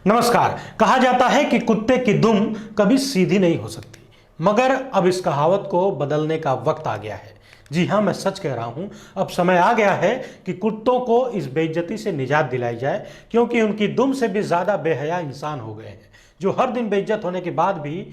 नमस्कार। कहा जाता है कि कुत्ते की दुम कभी सीधी नहीं हो सकती, मगर अब इस कहावत को बदलने का वक्त आ गया है। जी हाँ, मैं सच कह रहा हूं। अब समय आ गया है कि कुत्तों को इस बेइज्जती से निजात दिलाई जाए, क्योंकि उनकी दुम से भी ज्यादा बेहया इंसान हो गए हैं, जो हर दिन बेइज्जत होने के बाद भी,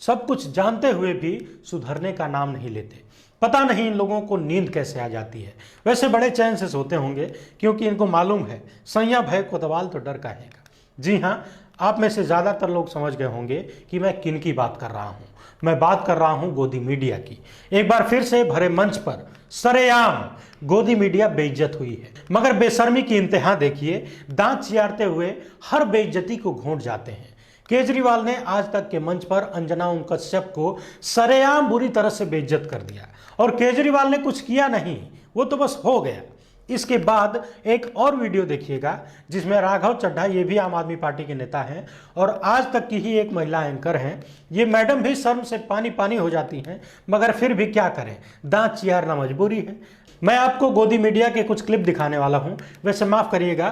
सब कुछ जानते हुए भी सुधरने का नाम नहीं लेते। पता नहीं इन लोगों को नींद कैसे आ जाती है। वैसे बड़े चैन से सोते होंगे, क्योंकि इनको मालूम है सैया भय कोतवाल तो डर काहेगा। जी हाँ, आप में से ज़्यादातर लोग समझ गए होंगे कि मैं किन की बात कर रहा हूँ। मैं बात कर रहा हूँ गोदी मीडिया की। एक बार फिर से भरे मंच पर सरेआम गोदी मीडिया बेइज्जत हुई है, मगर बेशर्मी की इंतहा देखिए। दांत चियारते हुए हर बेइज्जती को घोंट जाते हैं। केजरीवाल ने आज तक के मंच पर अंजना ओम कश्यप को सरेआम बुरी तरह से बेइज्जत कर दिया, और केजरीवाल ने कुछ किया नहीं, वो तो बस हो गया। इसके बाद एक और वीडियो देखिएगा, जिसमें राघव चड्ढा, ये भी आम आदमी पार्टी के नेता हैं और आज तक की ही एक महिला एंकर हैं। ये मैडम भी शर्म से पानी पानी हो जाती हैं, मगर फिर भी क्या करें, दांत चियारना मजबूरी है। मैं आपको गोदी मीडिया के कुछ क्लिप दिखाने वाला हूं। वैसे माफ करिएगा,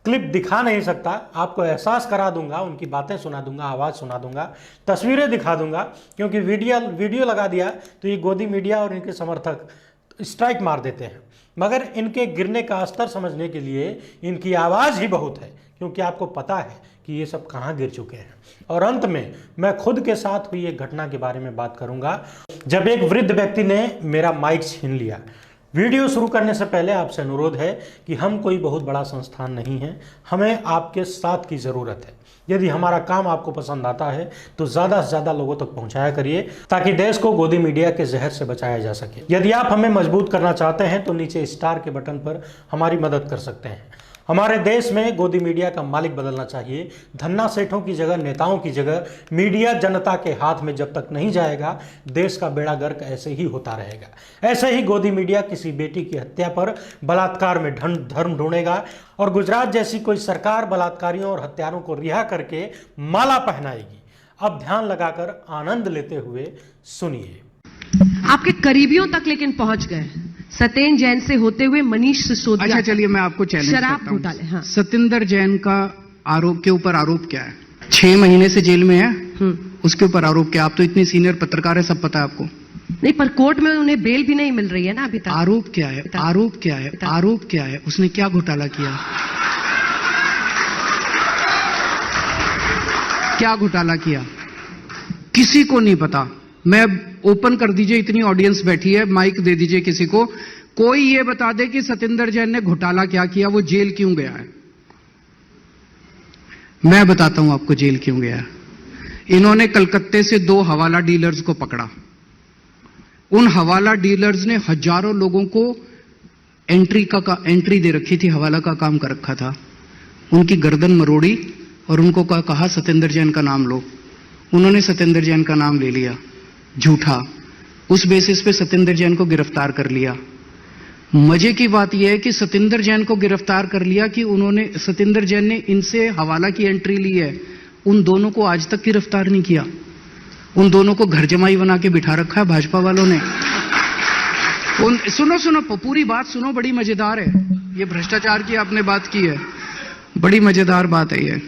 क्लिप दिखा नहीं सकता, आपको एहसास करा दूंगा, उनकी बातें सुना दूंगा, आवाज़ सुना दूंगा, तस्वीरें दिखा दूंगा, क्योंकि वीडियो लगा दिया तो ये गोदी मीडिया और इनके समर्थक स्ट्राइक मार देते हैं। मगर इनके गिरने का स्तर समझने के लिए इनकी आवाज़ ही बहुत है, क्योंकि आपको पता है कि ये सब कहाँ गिर चुके हैं। और अंत में मैं खुद के साथ हुई एक घटना के बारे में बात करूंगा, जब एक वृद्ध व्यक्ति ने मेरा माइक छीन लिया। वीडियो शुरू करने से पहले आपसे अनुरोध है कि हम कोई बहुत बड़ा संस्थान नहीं है, हमें आपके साथ की ज़रूरत है। यदि हमारा काम आपको पसंद आता है तो ज़्यादा से ज़्यादा लोगों तक पहुंचाया करिए, ताकि देश को गोदी मीडिया के जहर से बचाया जा सके। यदि आप हमें मजबूत करना चाहते हैं तो नीचे स्टार के बटन पर हमारी मदद कर सकते हैं। हमारे देश में गोदी मीडिया का मालिक बदलना चाहिए। धन्ना सेठों की जगह, नेताओं की जगह मीडिया जनता के हाथ में जब तक नहीं जाएगा, देश का बेड़ा गर्क ऐसे ही होता रहेगा। ऐसे ही गोदी मीडिया किसी बेटी की हत्या पर बलात्कार में धर्म ढूंढेगा, और गुजरात जैसी कोई सरकार बलात्कारियों और हत्यारों को रिहा करके माला पहनाएगी। अब ध्यान लगाकर आनंद लेते हुए सुनिए। आपके करीबियों तक लेकिन पहुंच गए, सत्येंद्र जैन से होते हुए मनीष सिसोदिया। अच्छा, चलिए मैं आपको चैलेंज शराब करता हूं। घोटाले। हाँ। सत्येंद्र जैन का आरोप के ऊपर आरोप क्या है? 6 महीने से जेल में है, उसके ऊपर आरोप क्या? आप तो इतने सीनियर पत्रकार है, सब पता है आपको। नहीं, पर कोर्ट में उन्हें बेल भी नहीं मिल रही है ना अभी तक। आरोप क्या है? आरोप क्या है? आरोप क्या है? उसने क्या घोटाला किया? क्या घोटाला किया? किसी को नहीं पता। मैं ओपन कर दीजिए, इतनी ऑडियंस बैठी है, माइक दे दीजिए किसी को, कोई ये बता दे कि सत्येंद्र जैन ने घोटाला क्या किया, वो जेल क्यों गया है। मैं बताता हूं आपको जेल क्यों गया है। इन्होंने कलकत्ते से 2 हवाला डीलर्स को पकड़ा। उन हवाला डीलर्स ने हजारों लोगों को एंट्री दे रखी थी, हवाला का काम कर रखा था। उनकी गर्दन मरोड़ी और उनको कहा सत्येंद्र जैन का नाम लो। उन्होंने सत्येंद्र जैन का नाम ले लिया, झूठा। उस बेसिस पे सत्येंद्र जैन को गिरफ्तार कर लिया। मजे की बात यह है कि सत्येंद्र जैन को गिरफ्तार कर लिया कि सत्येंद्र जैन ने इनसे हवाला की एंट्री ली है। उन दोनों को आज तक गिरफ्तार नहीं किया। उन दोनों को घर जमाई बना के बिठा रखा है भाजपा वालों ने। सुनो पूरी बात सुनो, बड़ी मजेदार है। ये भ्रष्टाचार की आपने बात की है, बड़ी मजेदार बात है ये।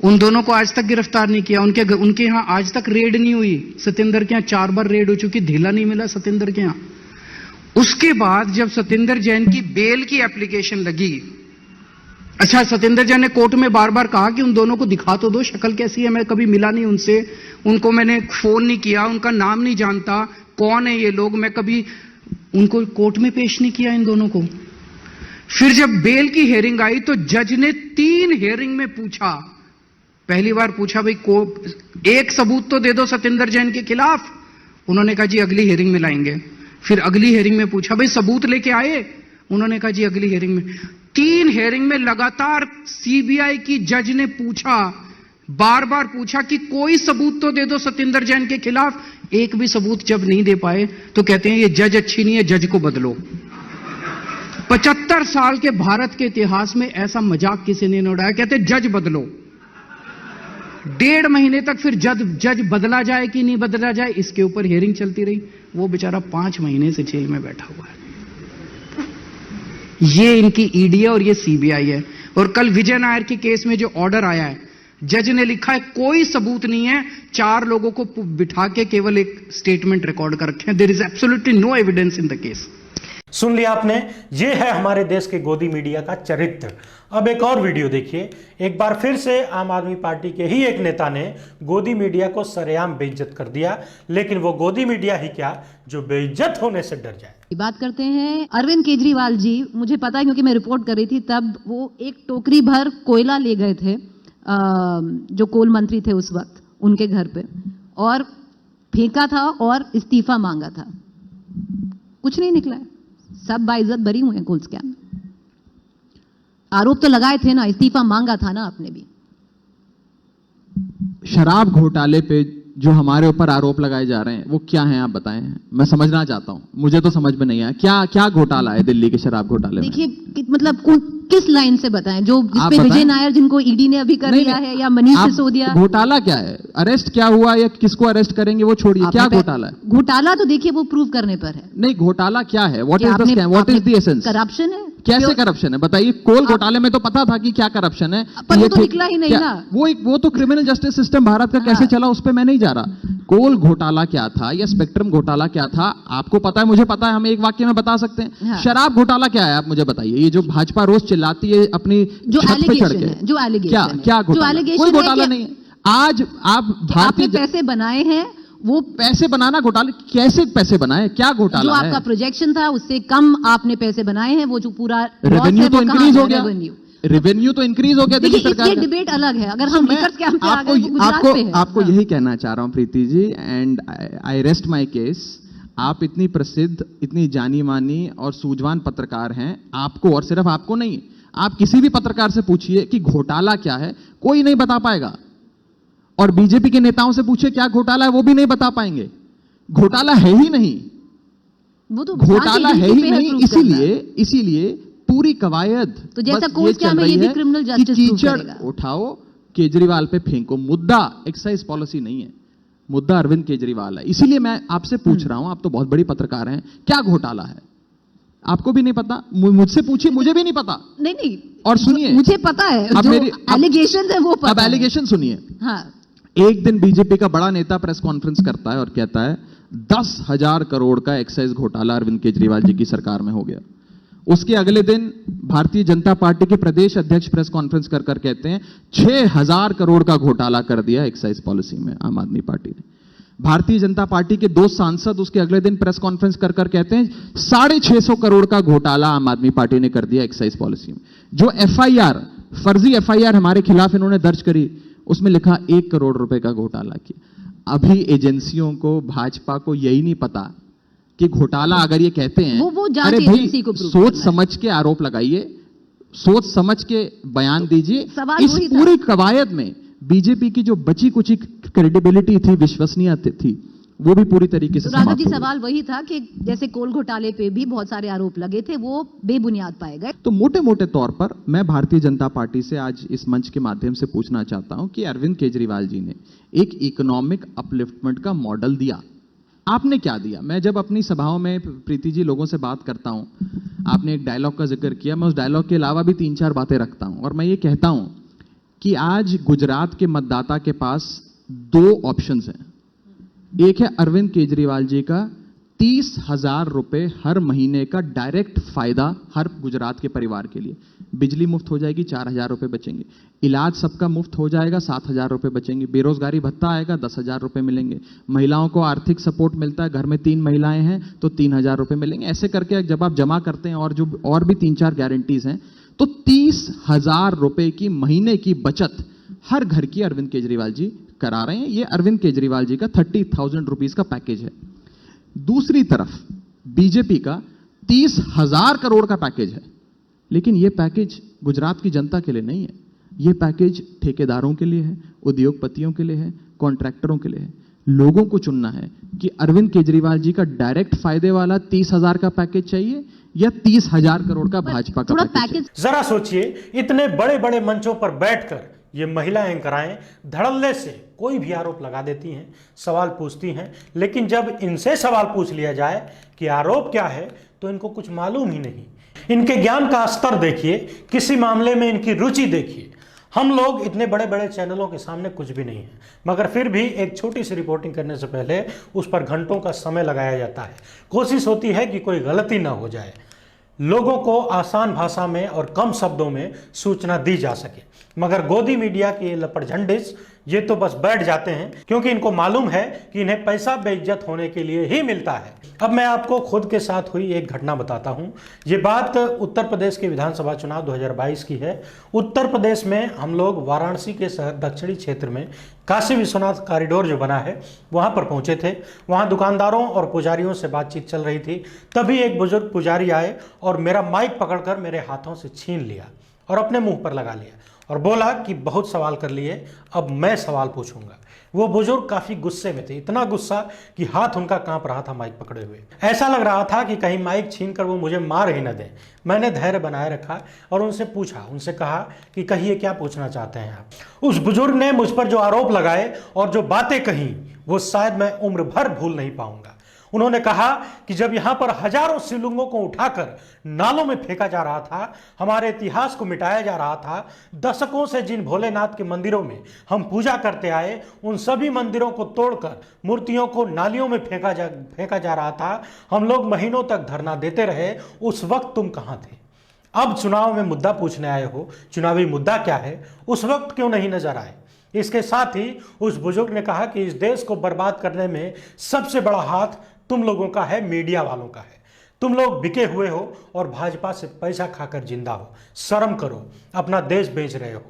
उन दोनों को आज तक गिरफ्तार नहीं किया। उनके यहां आज तक रेड नहीं हुई। सत्येंद्र के यहां 4 बार रेड हो चुकी, ढीला नहीं मिला सत्येंद्र के यहां। उसके बाद जब सत्येंद्र जैन की बेल की एप्लीकेशन लगी, अच्छा, सत्येंद्र जैन ने कोर्ट में बार बार कहा कि उन दोनों को दिखा तो दो, शक्ल कैसी है, मैं कभी मिला नहीं उनसे, उनको मैंने फोन नहीं किया, उनका नाम नहीं जानता, कौन है ये लोग, मैं कभी उनको कोर्ट में पेश नहीं किया इन दोनों को। फिर जब बेल की हियरिंग आई तो जज ने 3 हियरिंग में पूछा। पहली बार पूछा, भाई एक सबूत तो दे दो सत्येंद्र जैन के खिलाफ। उन्होंने कहा जी अगली हियरिंग में लाएंगे। फिर अगली हियरिंग में पूछा, भाई सबूत लेके आए? उन्होंने कहा जी अगली हियरिंग में। 3 हियरिंग में लगातार सीबीआई की जज ने पूछा, बार बार पूछा कि कोई सबूत तो दे दो सत्येंद्र जैन के खिलाफ। एक भी सबूत जब नहीं दे पाए तो कहते हैं ये जज अच्छी नहीं है, जज को बदलो। 75 साल के भारत के इतिहास में ऐसा मजाक किसी ने नहीं उड़ाया। कहते जज बदलो। 1.5 महीने तक फिर जज बदला जाए कि नहीं बदला जाए, इसके ऊपर हियरिंग चलती रही। वो बेचारा 5 महीने से जेल में बैठा हुआ है। ये इनकी ईडी है और ये सीबीआई है। और कल विजय नायर के केस में जो ऑर्डर आया है, जज ने लिखा है कोई सबूत नहीं है, 4 लोगों को बिठा के केवल एक स्टेटमेंट रिकॉर्ड कर रखे हैं। There is absolutely no evidence in the case. सुन लिया आपने, ये है हमारे देश के गोदी मीडिया का चरित्र। अब एक और वीडियो देखिए। एक बार फिर से आम आदमी पार्टी के ही एक नेता ने गोदी मीडिया को सरेआम बेइज्जत कर दिया, लेकिन वो गोदी मीडिया ही क्या जो बेइज्जत होने से डर जाए। बात करते हैं अरविंद केजरीवाल जी। मुझे पता है क्योंकि मैं रिपोर्ट कर रही थी तब, वो एक टोकरी भर कोयला ले गए थे जो कोल मंत्री थे उस वक्त उनके घर पे, और फेंका था और इस्तीफा मांगा था। कुछ नहीं निकला है, सब बाइज्जत बरी हुए हैं कोल स्कैम में। आरोप तो लगाए थे ना, इस्तीफा मांगा था ना आपने भी। शराब घोटाले पे जो हमारे ऊपर आरोप लगाए जा रहे हैं वो क्या हैं, आप बताएं। मैं समझना चाहता हूं, मुझे तो समझ में नहीं आया क्या क्या घोटाला है दिल्ली के शराब घोटाले में। देखिए मतलब किस लाइन से बताएं, जो आप जिसपे विजय बताएं। नायर जिनको ईडी ने अभी कर दिया है, या मनीष आप सिसोदिया। घोटाला क्या है, अरेस्ट क्या हुआ या किसको अरेस्ट करेंगे वो छोड़िए, क्या घोटाला है। घोटाला तो देखिए वो प्रूव करने पर है। नहीं, घोटाला क्या है, what is the scam, what is the essence. Corruption है। कैसे करप्शन है बताइए। कोल घोटाले में तो पता था कि क्या करप्शन है, पर वो ये तो निकला ही नहीं ना। वो तो क्रिमिनल जस्टिस सिस्टम भारत का कैसे चला उस पर मैं नहीं जा रहा। कोल घोटाला क्या था या स्पेक्ट्रम घोटाला क्या था, आपको पता है, मुझे पता है, हम एक वाक्य में बता सकते हैं। हाँ। शराब घोटाला क्या है आप मुझे बताइए। ये जो भाजपा रोज चिल्लाती है अपनी जो छत पे चढ़ एलिगेशन के, है, जो एलिगेशन क्या है, क्या जो घोटाला, एलिगेशन कोई है घोटाला कि- नहीं है। आज आप आपने भारतीय पैसे बनाए हैं, वो पैसे बनाना घोटाले, कैसे पैसे बनाए, क्या जो घोटाला आपका है। प्रोजेक्शन था उससे कम आपने पैसे बनाए हैं। वो जो पूरा रेवेन्यू तो इंक्रीज हो गया, रेवेन्यू। रेवेन्यू तो इंक्रीज हो गया दिल्ली देखिए सरकार ये का। डिबेट अलग है। अगर हम मैं लिकर स्कैम पे आ गए तो गुजरात आपको पे है। आपको हाँ। यही कहना चाह रहा हूं Preeti ji, and I rest my case. आप इतनी प्रसिद्ध, इतनी जानी मानी और सूझवान पत्रकार हैं, आपको और सिर्फ आपको नहीं, आप किसी भी पत्रकार से पूछिए कि घोटाला क्या है, कोई नहीं बता पाएगा। और बीजेपी के नेताओं से पूछिए क्या घोटाला है, वो भी नहीं बता पाएंगे। घोटाला है ही नहीं, वो तो घोटाला है ही नहीं। prove करना है। इसीलिए पूरी कवायद तो जैसा बस कोल ये स्कैम चल है, रही ये भी है criminal कि justice prove कीचड़ करेगा। उठाओ, केजरीवाल पे फेंको। मुद्दा एक्साइज पॉलिसी नहीं है, मुद्दा अरविंद केजरीवाल है। इसीलिए मैं आपसे पूछ रहा हूं, आप तो बहुत बड़ी पत्रकार हैं, क्या घोटाला है आपको भी नहीं पता, मुझसे पूछिए, मुझे भी नहीं पता। नहीं नहीं, और सुनिए, मुझे पता है, अब जो मेरी- अब- एलिगेशन है वो पता अब है। एलिगेशन सुनिए। हाँ, एक दिन बीजेपी का बड़ा नेता प्रेस कॉन्फ्रेंस करता है और कहता है 10,000 करोड़ का एक्साइज घोटाला अरविंद केजरीवाल जी की सरकार में हो गया। उसके अगले दिन भारतीय जनता पार्टी के प्रदेश अध्यक्ष प्रेस कॉन्फ्रेंस कर कहते हैं 6,000 करोड़ का घोटाला कर दिया एक्साइज पॉलिसी में आम आदमी पार्टी ने। भारतीय जनता पार्टी के 2 सांसद उसके अगले दिन प्रेस कॉन्फ्रेंस कर कहते हैं 650 करोड़ का घोटाला आम आदमी पार्टी ने कर दिया एक्साइज पॉलिसी में। जो एफआईआर, फर्जी एफआईआर हमारे खिलाफ इन्होंने दर्ज करी, उसमें लिखा 1 करोड़ रुपए का घोटाला किया। अभी एजेंसियों को, भाजपा को यही नहीं पता कि घोटाला अगर ये कहते हैं, वो जांच अरे भाई एजेंसी को prove सोच करना है। समझ के आरोप लगाइए, सोच समझ के बयान दीजिए। सवाल इस वही था। पूरी कवायद में बीजेपी की जो बची कुची क्रेडिबिलिटी थी, विश्वसनीयता थी, वो भी पूरी तरीके से तो राघव समाप्त जी हो गई। सवाल वही था कि जैसे कोल घोटाले पे भी बहुत सारे आरोप लगे थे, वो बेबुनियाद पाए गए। तो मोटे मोटे तौर पर मैं भारतीय जनता पार्टी से आज इस मंच के माध्यम से पूछना चाहता हूं कि अरविंद केजरीवाल जी ने एक इकोनॉमिक अपलिफ्टमेंट का मॉडल दिया, आपने क्या दिया? मैं जब अपनी सभाओं में प्रीति जी लोगों से बात करता हूं, आपने एक डायलॉग का जिक्र किया, मैं उस डायलॉग के अलावा भी 3-4 बातें रखता हूं और मैं ये कहता हूं कि आज गुजरात के मतदाता के पास 2 ऑप्शंस हैं। एक है अरविंद केजरीवाल जी का 30,000 रुपए हर महीने का डायरेक्ट फायदा हर गुजरात के परिवार के लिए। बिजली मुफ्त हो जाएगी, 4,000 रुपए बचेंगे। इलाज सबका मुफ्त हो जाएगा, 7,000 रुपए बचेंगे। बेरोजगारी भत्ता आएगा, 10,000 रुपए मिलेंगे। महिलाओं को आर्थिक सपोर्ट मिलता है, घर में 3 महिलाएं हैं तो 3,000 रुपए मिलेंगे। ऐसे करके जब आप जमा करते हैं और जो और भी 3-4 गारंटीज हैं, तो 30,000 रुपए की महीने की बचत हर घर की अरविंद केजरीवाल जी करा रहे हैं। ये अरविंद केजरीवाल जी का 30,000 रुपीज का पैकेज है। दूसरी तरफ बीजेपी का 30,000 करोड़ का पैकेज है, लेकिन यह पैकेज गुजरात की जनता के लिए नहीं है। यह पैकेज ठेकेदारों के लिए है, उद्योगपतियों के लिए है, कॉन्ट्रैक्टरों के लिए है। लोगों को चुनना है कि अरविंद केजरीवाल जी का डायरेक्ट फायदे वाला 30,000 का पैकेज चाहिए या 30,000 करोड़ का भाजपा का थोड़ा पैकेज चाहिए। पैकेज जरा सोचिए, इतने बड़े बड़े मंचों पर बैठकर ये महिला एंकराएं धड़ल्ले से कोई भी आरोप लगा देती हैं, सवाल पूछती हैं, लेकिन जब इनसे सवाल पूछ लिया जाए कि आरोप क्या है तो इनको कुछ मालूम ही नहीं। इनके ज्ञान का स्तर देखिए, किसी मामले में इनकी रुचि देखिए। हम लोग इतने बड़े बड़े चैनलों के सामने कुछ भी नहीं है, मगर फिर भी एक छोटी सी रिपोर्टिंग करने से पहले उस पर घंटों का समय लगाया जाता है। कोशिश होती है कि कोई गलती ना हो जाए, लोगों को आसान भाषा में और कम शब्दों में सूचना दी जा सके। मगर गोदी मीडिया के ये लपटझंडिस ये तो बस बैठ जाते हैं, क्योंकि इनको मालूम है कि इन्हें पैसा बेइज्जत होने के लिए ही मिलता है। अब मैं आपको खुद के साथ हुई एक घटना बताता हूं। ये बात उत्तर प्रदेश के विधानसभा चुनाव 2022 की है। उत्तर प्रदेश में हम लोग वाराणसी के शहर दक्षिणी क्षेत्र में काशी विश्वनाथ कॉरिडोर जो बना है वहां पर पहुंचे थे। वहां दुकानदारों और पुजारियों से बातचीत चल रही थी। तभी एक बुजुर्ग पुजारी आए और मेरा माइक पकड़कर मेरे हाथों से छीन लिया और अपने मुंह पर लगा लिया और बोला कि बहुत सवाल कर लिए, अब मैं सवाल पूछूंगा। वो बुजुर्ग काफी गुस्से में थे, इतना गुस्सा कि हाथ उनका कांप रहा था माइक पकड़े हुए। ऐसा लग रहा था कि कहीं माइक छीनकर वो मुझे मार ही न दें। मैंने धैर्य बनाए रखा और उनसे पूछा, उनसे कहा कि कहिए क्या पूछना चाहते हैं आप। उस बुजुर्ग ने मुझ पर जो आरोप लगाए और जो बातें कही वो शायद मैं उम्र भर भूल नहीं पाऊंगा। उन्होंने कहा कि जब यहां पर हजारों शिवलिंगों को उठाकर नालों में फेंका जा रहा था, हमारे इतिहास को मिटाया जा रहा था, दशकों से जिन भोलेनाथ के मंदिरों में हम पूजा करते आए उन सभी मंदिरों को तोड़कर मूर्तियों को नालियों में फेंका जा रहा था, हम लोग महीनों तक धरना देते रहे, उस वक्त तुम कहां थे? अब चुनाव में मुद्दा पूछने आए हो, चुनावी मुद्दा क्या है, उस वक्त क्यों नहीं नजर आए? इसके साथ ही उस बुजुर्ग ने कहा कि इस देश को बर्बाद करने में सबसे बड़ा हाथ तुम लोगों का है, मीडिया वालों का है। तुम लोग बिके हुए हो और भाजपा से पैसा खाकर जिंदा हो। शर्म करो, अपना देश बेच रहे हो।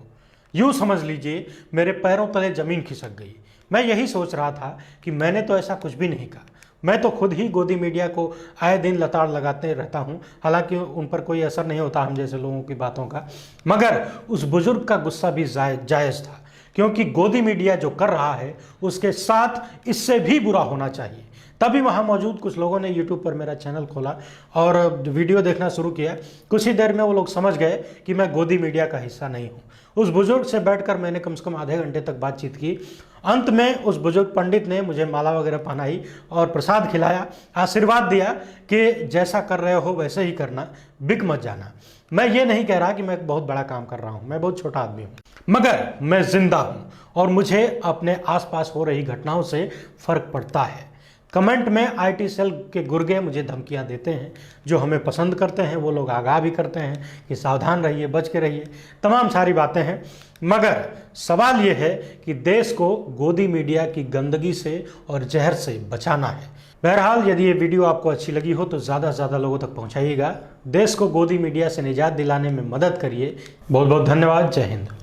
यूं समझ लीजिए मेरे पैरों तले जमीन खिसक गई। मैं यही सोच रहा था कि मैंने तो ऐसा कुछ भी नहीं कहा। मैं तो खुद ही गोदी मीडिया को आए दिन लताड़ लगाते रहता हूं, हालांकि उन पर कोई असर नहीं होता हम जैसे लोगों की बातों का। मगर उस बुजुर्ग का गुस्सा भी जायज था, क्योंकि गोदी मीडिया जो कर रहा है उसके साथ इससे भी बुरा होना चाहिए। तभी वहाँ मौजूद कुछ लोगों ने YouTube पर मेरा चैनल खोला और वीडियो देखना शुरू किया। कुछ ही देर में वो लोग समझ गए कि मैं गोदी मीडिया का हिस्सा नहीं हूँ। उस बुजुर्ग से बैठकर मैंने कम से कम आधे घंटे तक बातचीत की। अंत में उस बुजुर्ग पंडित ने मुझे माला वगैरह पहनाई और प्रसाद खिलाया, आशीर्वाद दिया कि जैसा कर रहे हो वैसे ही करना, बिक मत जाना। मैं ये नहीं कह रहा कि मैं बहुत बड़ा काम कर रहा हूँ, मैं बहुत छोटा आदमी हूँ, मगर मैं जिंदा हूँ और मुझे अपने आसपास हो रही घटनाओं से फर्क पड़ता है। कमेंट में IT सेल के गुर्गे मुझे धमकियां देते हैं। जो हमें पसंद करते हैं वो लोग आगाह भी करते हैं कि सावधान रहिए, बच के रहिए, तमाम सारी बातें हैं। मगर सवाल ये है कि देश को गोदी मीडिया की गंदगी से और जहर से बचाना है। बहरहाल यदि ये वीडियो आपको अच्छी लगी हो तो ज़्यादा से ज़्यादा लोगों तक पहुँचाइएगा। देश को गोदी मीडिया से निजात दिलाने में मदद करिए। बहुत बहुत धन्यवाद। जय हिंद।